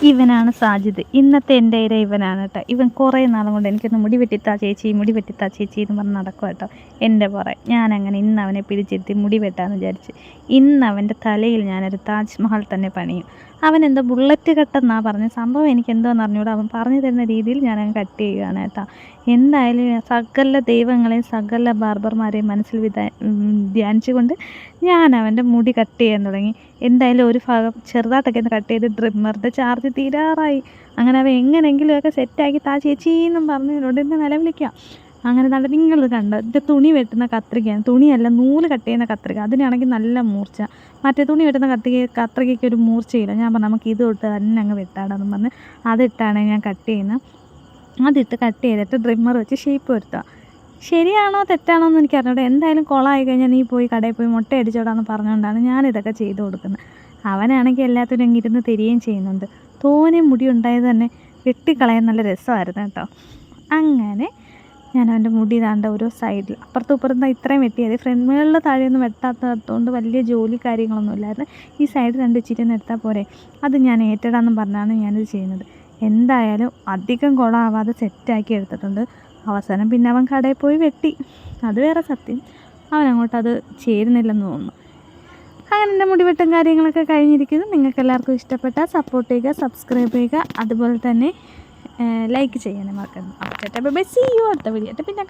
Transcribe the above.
ഇവനാണ് സാജിദ്. ഇന്നത്തെ എൻ്റെ ഇര ഇവനാണ് കേട്ടോ. ഇവൻ കുറേ നാളും കൊണ്ട് എനിക്കൊന്ന് മുടി വെട്ടിത്താ ചേച്ചി എന്ന് പറഞ്ഞ് നടക്കുക കേട്ടോ എൻ്റെ പുറകെ. ഞാനങ്ങനെ ഇന്ന് അവനെ പിടിച്ചിരുത്തി മുടി വെട്ടാമെന്ന് വിചാരിച്ച് ഇന്ന് അവൻ്റെ തലയിൽ ഞാനൊരു താജ്മഹൽ തന്നെ പണിയും. അവൻ എന്തോ ബുള്ളറ്റ് കട്ടെന്നാണ് പറഞ്ഞത്. സംഭവം എനിക്ക് എന്തോന്ന് അറിഞ്ഞൂടാ. അവൻ പറഞ്ഞു തരുന്ന രീതിയിൽ ഞാനങ്ങ് കട്ട് ചെയ്യുകയാണ് കേട്ടോ. എന്തായാലും സകല ദൈവങ്ങളെയും സകല ബാർബർമാരെയും മനസ്സിൽ ധ്യാനിച്ചുകൊണ്ട് ഞാൻ അവൻ്റെ മുടി കട്ട് ചെയ്യാൻ തുടങ്ങി. എന്തായാലും ഒരു ഭാഗം ചെറുതായിട്ടൊക്കെ ഒന്ന് കട്ട് ചെയ്ത് ട്രിമ്മറിൻ്റെ ചാർജ് തീരാറായി. അങ്ങനെ അവൻ എങ്ങനെയെങ്കിലുമൊക്കെ സെറ്റാക്കി താ ചേച്ചി എന്നും പറഞ്ഞ് എന്നോട് എന്നെ നിലവിളിക്കാം. അങ്ങനെ നല്ല നിങ്ങൾ കണ്ടോ, എൻ്റെ തുണി വെട്ടുന്ന കത്രികയാണ്. തുണിയല്ല, നൂല് കട്ട് ചെയ്യുന്ന കത്രിക. അതിനാണെങ്കിൽ നല്ല മൂർച്ച. മറ്റേ തുണി വെട്ടുന്ന കത്രികയ്ക്ക് ഒരു മൂർച്ചയില്ല. ഞാൻ പറഞ്ഞു നമുക്ക് ഇത് തൊട്ട് തന്നെ അങ്ങ് വെട്ടാടെന്ന് പറഞ്ഞ് അതിട്ടാണ് ഞാൻ കട്ട് ചെയ്യുന്നത്. അതിട്ട് കട്ട് ചെയ്തിട്ട് ട്രിമ്മർ വെച്ച് ഷേപ്പ് വരുത്തുക. ശരിയാണോ തെറ്റാണോ എന്ന് എനിക്കറിഞ്ഞൂടെ. എന്തായാലും കുളമായി കഴിഞ്ഞാൽ നീ പോയി കടയിൽ പോയി മുട്ട അടിച്ചോടാന്ന് പറഞ്ഞുകൊണ്ടാണ് ഞാനിതൊക്കെ ചെയ്ത് കൊടുക്കുന്നത്. അവനാണെങ്കിൽ എല്ലാത്തിനും അങ്ങ് ഇരുന്ന് തരികയും ചെയ്യുന്നുണ്ട്. തോനെ മുടി ഉണ്ടായത് തന്നെ വെട്ടിക്കളയാൻ നല്ല രസമായിരുന്നു കേട്ടോ. അങ്ങനെ ഞാൻ അവൻ്റെ മുടി താണ്ട ഓരോ സൈഡിൽ അപ്പുറത്തും ഇപ്പുറത്തും ഇത്രയും വെട്ടിയത്. ഫ്രണ്ടുകളിൽ താഴെയൊന്നും വെട്ടാത്തതുകൊണ്ട് വലിയ ജോലി കാര്യങ്ങളൊന്നും ഇല്ലായിരുന്നു. ഈ സൈഡ് രണ്ട് ഇച്ചിരിയൊന്നും എടുത്താൽ പോരെ. അത് ഞാൻ ഏറ്റടാന്നും പറഞ്ഞാണ് ഞാനിത് ചെയ്യുന്നത്. എന്തായാലും അധികം കുളമാവാതെ സെറ്റാക്കി എടുത്തിട്ടുണ്ട്. അവസാനം പിന്നെ അവൻ കടയിൽ പോയി വെട്ടി. അത് വേറെ സത്യം, അവനങ്ങോട്ടത് ചേരുന്നില്ലെന്ന് തോന്നുന്നു. അങ്ങനെ എൻ്റെ മുടിവെട്ടും കാര്യങ്ങളൊക്കെ കഴിഞ്ഞിരിക്കുന്നു. നിങ്ങൾക്ക് എല്ലാവർക്കും ഇഷ്ടപ്പെട്ടാൽ സപ്പോർട്ട് ചെയ്യുക, സബ്സ്ക്രൈബ് ചെയ്യുക, അതുപോലെ തന്നെ ലൈക്ക് ചെയ്യാനും മറക്കരുത്. അപ്പോൾ ബൈ, സീ യു അടുത്ത വീഡിയോ. പിന്നെ